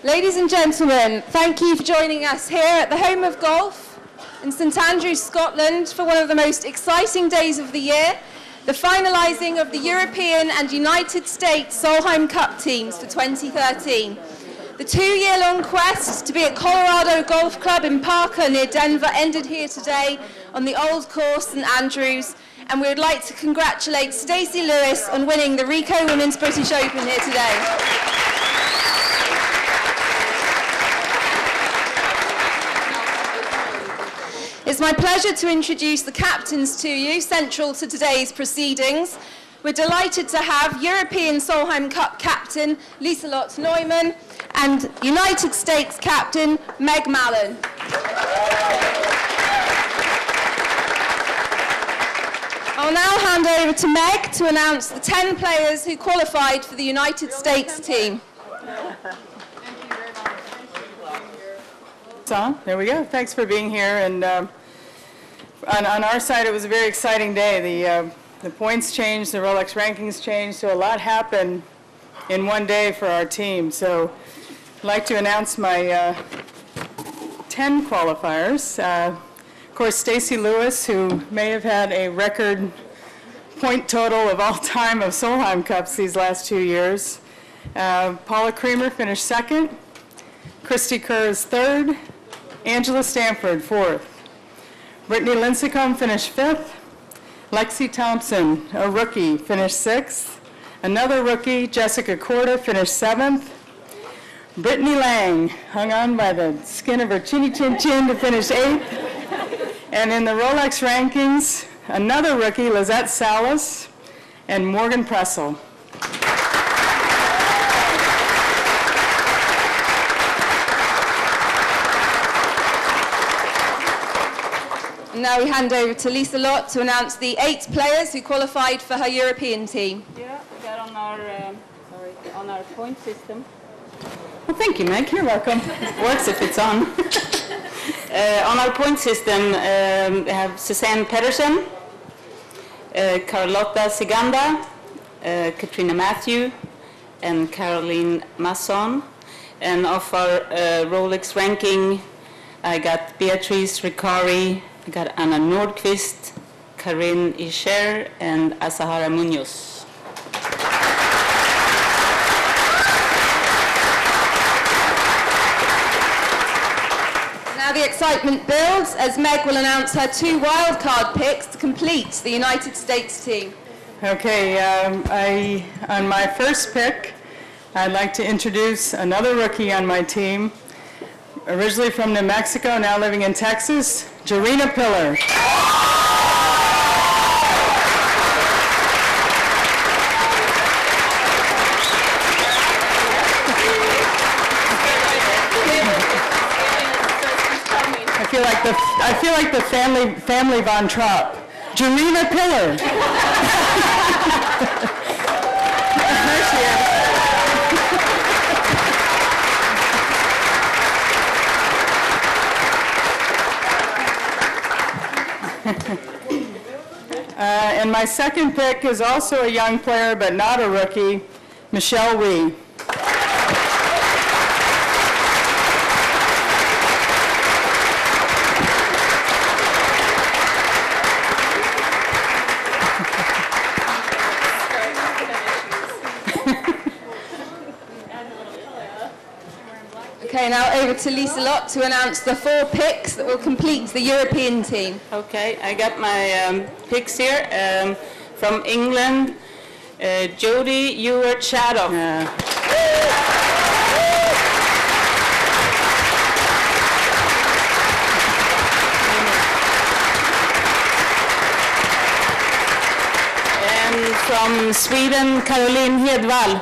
Ladies and gentlemen, thank you for joining us here at the home of golf in St Andrews, Scotland, for one of the most exciting days of the year, the finalising of the European and United States Solheim Cup teams for 2013. The two-year-long quest to be at Colorado Golf Club in Parker near Denver ended here today on the old course St Andrews, and we would like to congratulate Stacey Lewis on winning the Ricoh Women's British Open here today. It's my pleasure to introduce the captains to you, central to today's proceedings. We're delighted to have European Solheim Cup captain Liselott Neumann and United States captain Meg Mallon. I'll now hand over to Meg to announce the 10 players who qualified for the United States team. There we go. Thanks for being here. And on our side, it was a very exciting day. The points changed, the Rolex rankings changed, so a lot happened in one day for our team. So I'd like to announce my 10 qualifiers. Of course, Stacey Lewis, who may have had a record point total of all time of Solheim Cups these last 2 years. Paula Creamer finished second. Christy Kerr is third. Angela Stanford, fourth. Brittany Lincecum finished fifth. Lexi Thompson, a rookie, finished sixth. Another rookie, Jessica Korda, finished seventh. Brittany Lang hung on by the skin of her chinny chin chin to finish eighth. And in the Rolex rankings, another rookie, Lizette Salas, and Morgan Pressel. Now we hand over to Liselott to announce the 8 players who qualified for her European team. Yeah, they're on our point system. Well, thank you, Meg. You're welcome. It works if it's on. On our point system, we have Susanne Pedersen, Carlotta Siganda, Katrina Matthew, and Caroline Masson. And of our Rolex ranking, I got Beatrice Ricari, I got Anna Nordqvist, Karin Ischer, and Asahara Munoz. Now the excitement builds as Meg will announce her 2 wildcard picks to complete the United States team. Okay, on my first pick, I'd like to introduce another rookie on my team. Originally from New Mexico, now living in Texas, Jarena Pillar. I feel like the family Von Trapp. Jarena Pillar. There she is. And my second pick is also a young player, but not a rookie, Michelle Wee. Okay, now over to Liselott to announce the 4 picks that will complete the European team. Okay, I got my picks here. From England, Jodie Ewart Shadow. And from Sweden, Caroline Hedvall.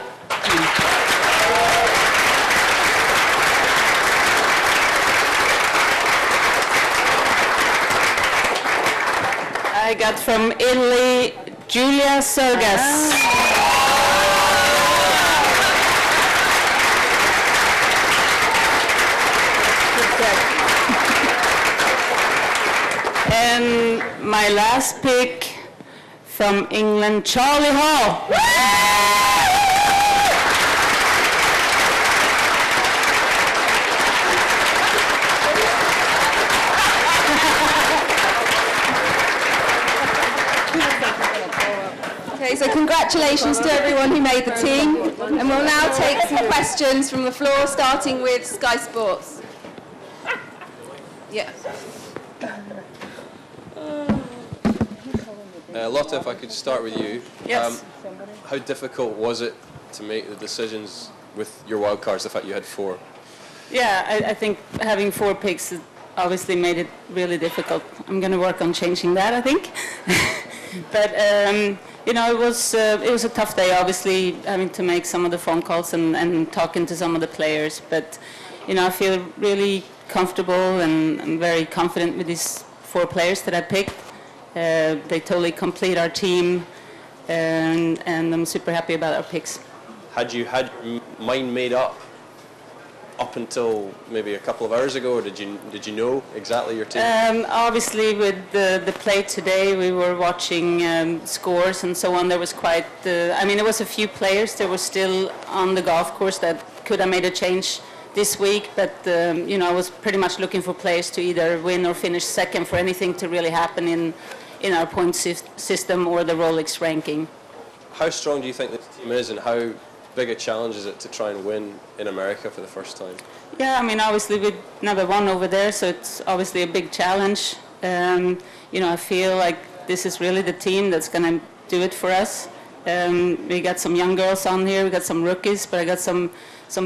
I got from Italy, Julia Sergas. And my last pick from England, Charlie Hall. Congratulations to everyone who made the team. And we'll now take some questions from the floor, starting with Sky Sports. Yeah. Lotte, if I could start with you. Yes. How difficult was it to make the decisions with your wild cards, the fact you had 4? Yeah, I think having 4 picks obviously made it really difficult. I'm going to work on changing that, I think. But you know, it was a tough day, obviously, having to make some of the phone calls and talking to some of the players. But you know, I feel really comfortable and very confident with these 4 players that I picked. They totally complete our team, and I'm super happy about our picks. Had you had your mind made up until maybe a couple of hours ago, or did you know exactly your team? Obviously, with the play today, we were watching scores and so on. There was quite, I mean, there was a few players that were still on the golf course that could have made a change this week, but you know, I was pretty much looking for players to either win or finish second for anything to really happen in our point system or the Rolex ranking. How strong do you think this team is, and how big a challenge is it to try and win in America for the first time? Yeah, I mean, obviously we never won over there, so it's obviously a big challenge. You know, I feel like this is really the team that's going to do it for us. We got some young girls on here, we got some rookies, but I got some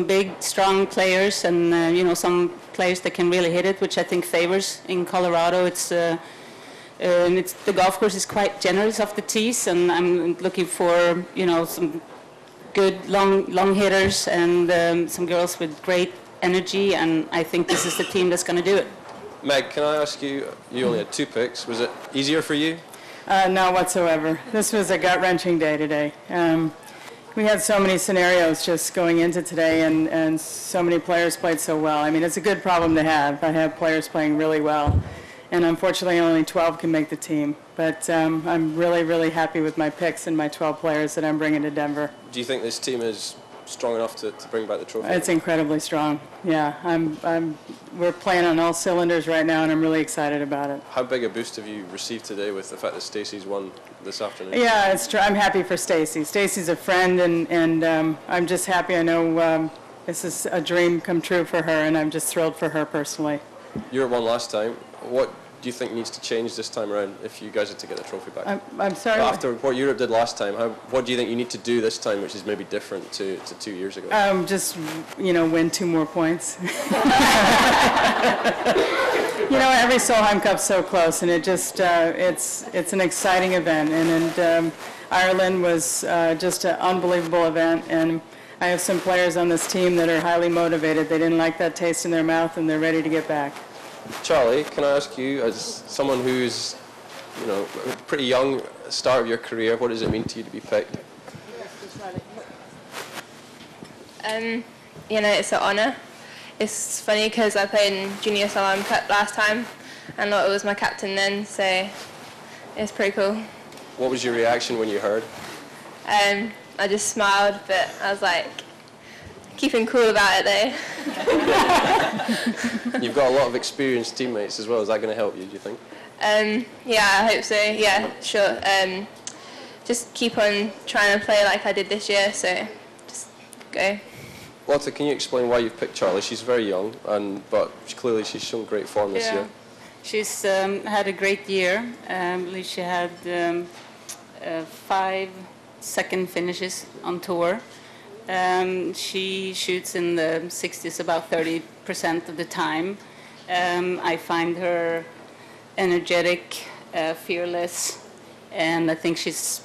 big, strong players, and you know, some players that can really hit it, which I think favors in Colorado. It's the golf course is quite generous off the tees, and I'm looking for, you know, some good long hitters and some girls with great energy, and I think this is the team that's going to do it. Meg, can I ask you, you only had 2 picks. Was it easier for you? Not whatsoever. This was a gut-wrenching day today. We had so many scenarios just going into today, and so many players played so well. I mean, it's a good problem to have. I have players playing really well, and unfortunately only 12 can make the team. But I'm really, really happy with my picks and my 12 players that I'm bringing to Denver. Do you think this team is strong enough to bring back the trophy? It's incredibly strong. Yeah, we're playing on all cylinders right now, and I'm really excited about it. How big a boost have you received today with the fact that Stacey's won this afternoon? Yeah, it's true. I'm happy for Stacey. Stacey's a friend, and I'm just happy. I know this is a dream come true for her, and I'm just thrilled for her personally. You were one last time. What do you think needs to change this time around if you guys are to get the trophy back? I'm sorry? After what Europe did last time, what do you think you need to do this time, which is maybe different to 2 years ago? Just, you know, win 2 more points. You know, every Solheim Cup's so close, and it just, it's an exciting event. And Ireland was just an unbelievable event, and I have some players on this team that are highly motivated. They didn't like that taste in their mouth, and they're ready to get back. Charlie, can I ask you, as someone who's, you know, pretty young, start of your career, what does it mean to you to be picked? You know, it's an honour. It's funny because I played in Junior Solheim Cup last time, and Lotte was my captain then, so it's pretty cool. What was your reaction when you heard? I just smiled, but I was like, keeping cool about it though. You've got a lot of experienced teammates as well. Is that going to help you, do you think? Yeah, I hope so. Yeah, sure. Just keep on trying to play like I did this year, so just go. Lotte, can you explain why you've picked Charlie? She's very young, but clearly she's shown great form this year. She's had a great year. I believe she had 5 second finishes on tour. She shoots in the 60s about 30% of the time. I find her energetic, fearless, and I think she's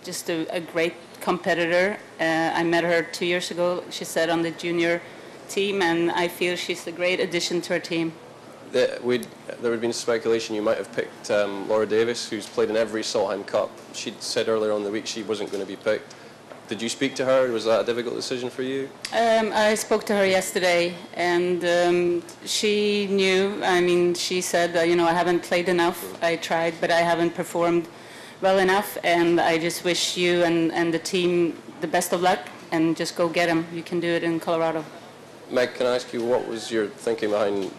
just a great competitor. I met her 2 years ago, she said, on the junior team, and I feel she's a great addition to our team. There would have been speculation you might have picked Laura Davis, who's played in every Solheim Cup. She said earlier on in the week she wasn't going to be picked. Did you speak to her? Was that a difficult decision for you? I spoke to her yesterday, and she knew. I mean, she said, you know, I haven't played enough. I tried, but I haven't performed well enough, and I just wish you and the team the best of luck, and just go get them. You can do it in Colorado. Meg, can I ask you, what was your thinking behind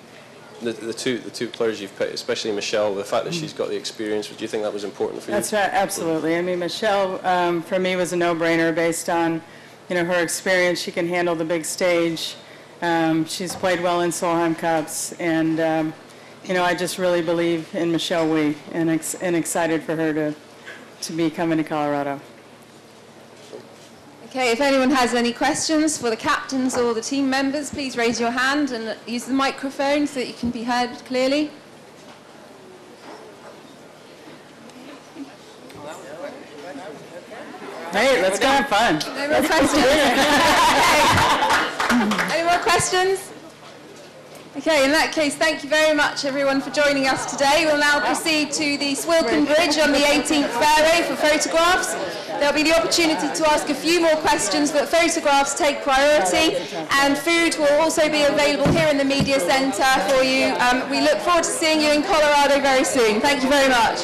the two players you've picked, especially Michelle, the fact that she's got the experience, do you think that was important for you? That's right, absolutely. I mean, Michelle, for me, was a no-brainer based on, her experience. She can handle the big stage. She's played well in Solheim Cups, and I just really believe in Michelle Wee, and excited for her to be coming to Colorado. Okay, if anyone has any questions for the captains or the team members, please raise your hand and use the microphone so that you can be heard clearly. Hey, let's go have fun. No more questions? Okay. Any more questions? Okay, in that case, thank you very much, everyone, for joining us today. We'll now proceed to the Swilcan Bridge on the 18th fairway for photographs. There'll be the opportunity to ask a few more questions, but photographs take priority, and food will also be available here in the media centre for you. We look forward to seeing you in Colorado very soon. Thank you very much.